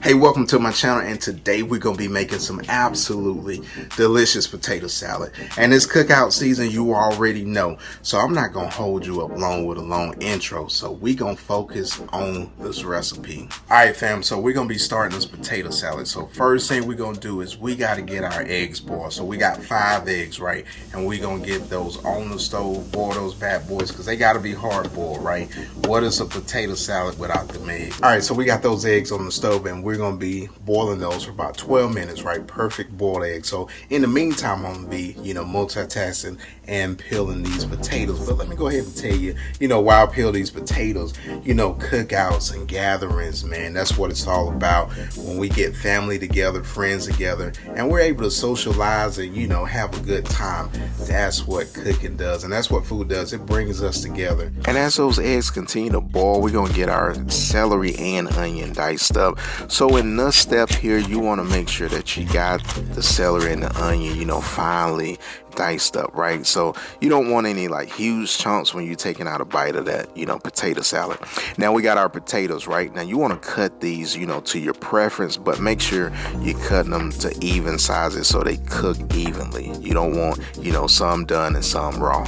Hey, welcome to my channel, and today we're going to be making some absolutely delicious potato salad. And it's cookout season, you already know, so I'm not going to hold you up long with a long intro, so we're going to focus on this recipe. Alright fam, so we're going to be starting this potato salad. So first thing we're going to do is we got to get our eggs boiled. So we got 5 eggs, right? And we're going to get those on the stove, boil those bad boys, because they got to be hard boiled, right? What is a potato salad without the egg? Alright, so we got those eggs on the stove, and we're going to be boiling those for about 12 minutes, right? Perfect boiled eggs. So in the meantime, I'm going to be, multitasking and peeling these potatoes. But let me go ahead and tell you, while I peel these potatoes, cookouts and gatherings, man, that's what it's all about. When we get family together, friends together, and we're able to socialize and, have a good time. That's what cooking does, and that's what food does. It brings us together. And as those eggs continue to boil, we're going to get our celery and onion diced up. So in this step here, you want to make sure that you got the celery and the onion, finely diced up, right? So you don't want any like huge chunks when you're taking out a bite of that, potato salad. Now we got our potatoes, right? Now you want to cut these, to your preference, but make sure you're cutting them to even sizes so they cook evenly. You don't want, some done and some raw.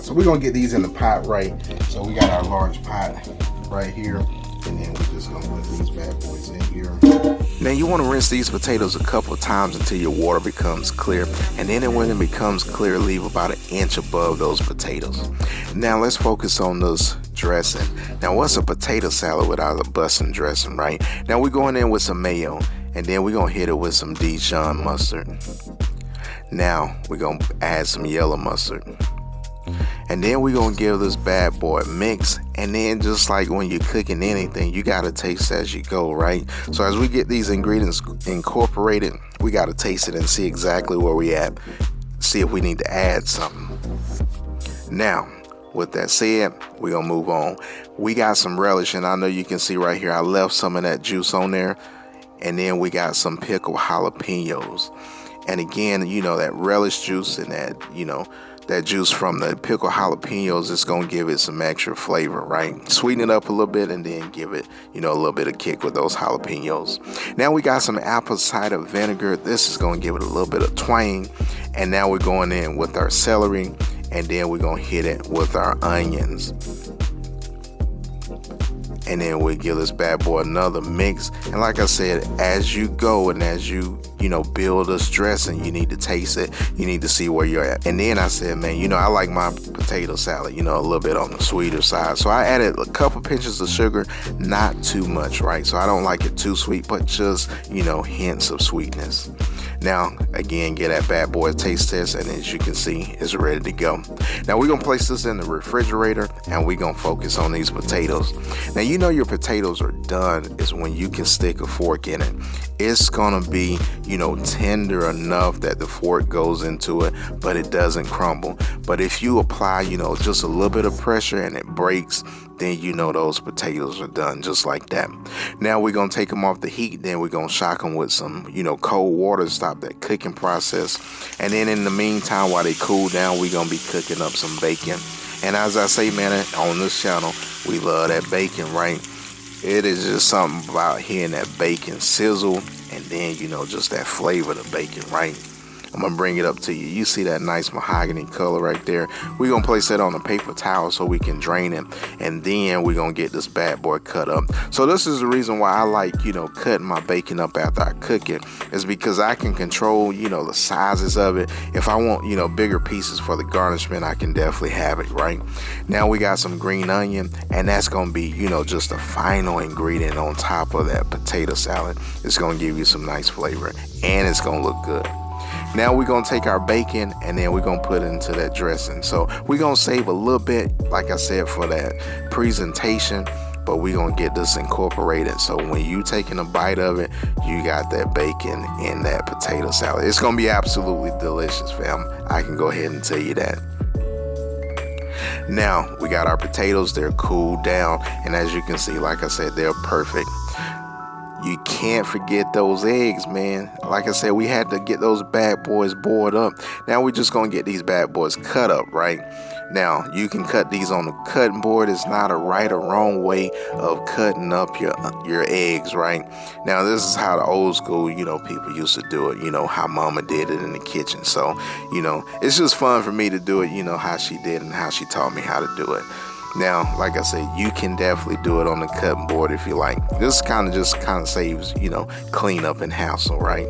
So we're gonna get these in the pot, right? So we got our large pot right here, and then we're just gonna put these bad boys in here. Now you want to rinse these potatoes a couple of times until your water becomes clear, and then when it becomes clear, leave about 1 inch above those potatoes. Now let's focus on this dressing. Now what's a potato salad without a bussin' dressing, right? Now we're going in with some mayo, and then we're gonna hit it with some Dijon mustard. Now we're gonna add some yellow mustard. And then we're going to give this bad boy a mix. And then just like when you're cooking anything, you got to taste as you go, right? So as we get these ingredients incorporated, we got to taste it and see exactly where we at. See if we need to add something. Now, with that said, we're going to move on. We got some relish, and I know you can see right here, I left some of that juice on there. And then we got some pickled jalapenos. And again, that relish juice and that, that juice from the pickled jalapenos is going to give it some extra flavor, right? Sweeten it up a little bit and then give it, a little bit of kick with those jalapenos. Now we got some apple cider vinegar. This is going to give it a little bit of twang. And now we're going in with our celery, and then we're going to hit it with our onions. And then we'll give this bad boy another mix. And like I said, as you go and as you, build this dressing, you need to taste it. You need to see where you're at. And then I said, man, I like my potato salad, a little bit on the sweeter side. So I added a couple pinches of sugar, not too much, right? So I don't like it too sweet, but just, hints of sweetness. Now, again, get that bad boy taste test, and as you can see, it's ready to go. Now, we're going to place this in the refrigerator, and we're going to focus on these potatoes. Now, your potatoes are done is when you can stick a fork in it. It's going to be, tender enough that the fork goes into it, but it doesn't crumble. But if you apply, just a little bit of pressure and it breaks, then those potatoes are done just like that. Now we're going to take them off the heat. Then we're going to shock them with some, cold water to stop that cooking process. And then in the meantime, while they cool down, we're going to be cooking up some bacon. And as I say, man, on this channel, we love that bacon, right? It is just something about hearing that bacon sizzle, and then, just that flavor of the bacon, right? I'm going to bring it up to you. You see that nice mahogany color right there. We're going to place that on a paper towel so we can drain it. And then we're going to get this bad boy cut up. So this is the reason why I like, cutting my bacon up after I cook it. Is because I can control, the sizes of it. If I want, bigger pieces for the garnishment, I can definitely have it, right? Now we got some green onion. And that's going to be, just a final ingredient on top of that potato salad. It's going to give you some nice flavor. And it's going to look good. Now we're going to take our bacon, and then we're going to put it into that dressing. So we're going to save a little bit, like I said, for that presentation, but we're going to get this incorporated. So when you taking a bite of it, you got that bacon in that potato salad. It's going to be absolutely delicious, fam. I can go ahead and tell you that. Now we got our potatoes. They're cooled down, and as you can see, like I said, they're perfect. you can't forget those eggs, man. Like I said, we had to get those bad boys boiled up. Now we're just gonna get these bad boys cut up, right? Now you can cut these on the cutting board. It's not a right or wrong way of cutting up your eggs, right? Now this is how the old school, people used to do it. How mama did it in the kitchen. So, it's just fun for me to do it, how she did and how she taught me how to do it. Now, like I said, you can definitely do it on the cutting board if you like. This kind of saves, cleanup and hassle, right?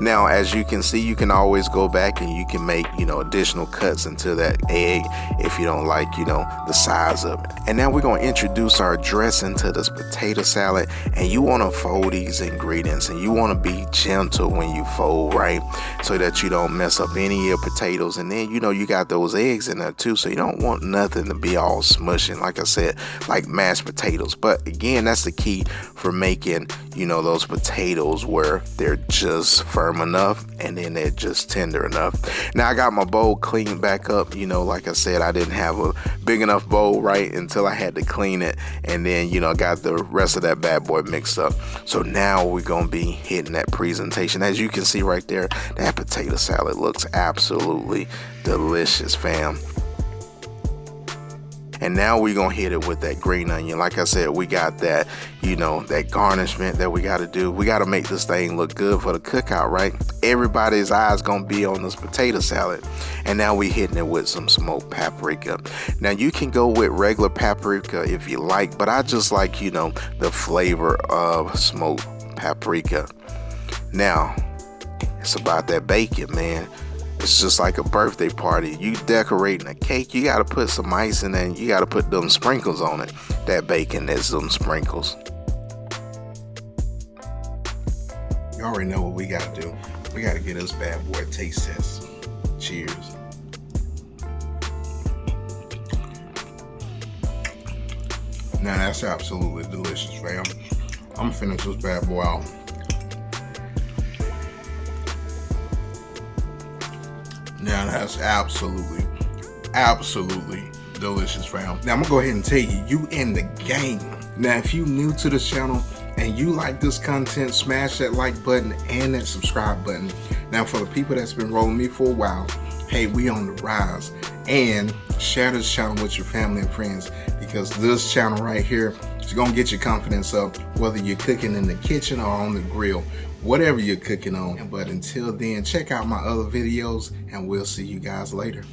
Now, as you can see, you can always go back and you can make, additional cuts into that egg if you don't like, the size of it. And now we're going to introduce our dressing to this potato salad. And you want to fold these ingredients and you want to be gentle when you fold, right? So that you don't mess up any of your potatoes. And then, you got those eggs in there too. So you don't want nothing to be all smushing, like I said, like mashed potatoes. But again, that's the key for making, those potatoes where they're just firm enough and then they're just tender enough. Now I got my bowl cleaned back up. Like I said, I didn't have a big enough bowl, right, until I had to clean it, and then got the rest of that bad boy mixed up. So now we're gonna be hitting that presentation. As you can see right there, that potato salad looks absolutely delicious, fam. And now we're going to hit it with that green onion. Like I said, we got that, that garnishment that we got to do. We got to make this thing look good for the cookout, right? Everybody's eyes going to be on this potato salad. And now we hitting it with some smoked paprika. Now you can go with regular paprika if you like, but I just like, the flavor of smoked paprika. Now, it's about that bacon, man. It's just like a birthday party. You decorating a cake, you gotta put some ice in there and you gotta put them sprinkles on it. That bacon is them sprinkles. You already know what we gotta do. We gotta get this bad boy a taste test. Cheers. Now that's absolutely delicious, fam. I'm gonna finish this bad boy out. Now that's absolutely delicious, fam. Now I'm gonna go ahead and tell you, you in the game. Now if you new to this channel and you like this content, smash that like button and that subscribe button. Now for the people that's been rolling me for a while, hey, we on the rise. And share this channel with your family and friends, because this channel right here is gonna get your confidence up, whether you're cooking in the kitchen or on the grill, whatever you're cooking on. But until then, check out my other videos and we'll see you guys later.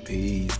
Peace.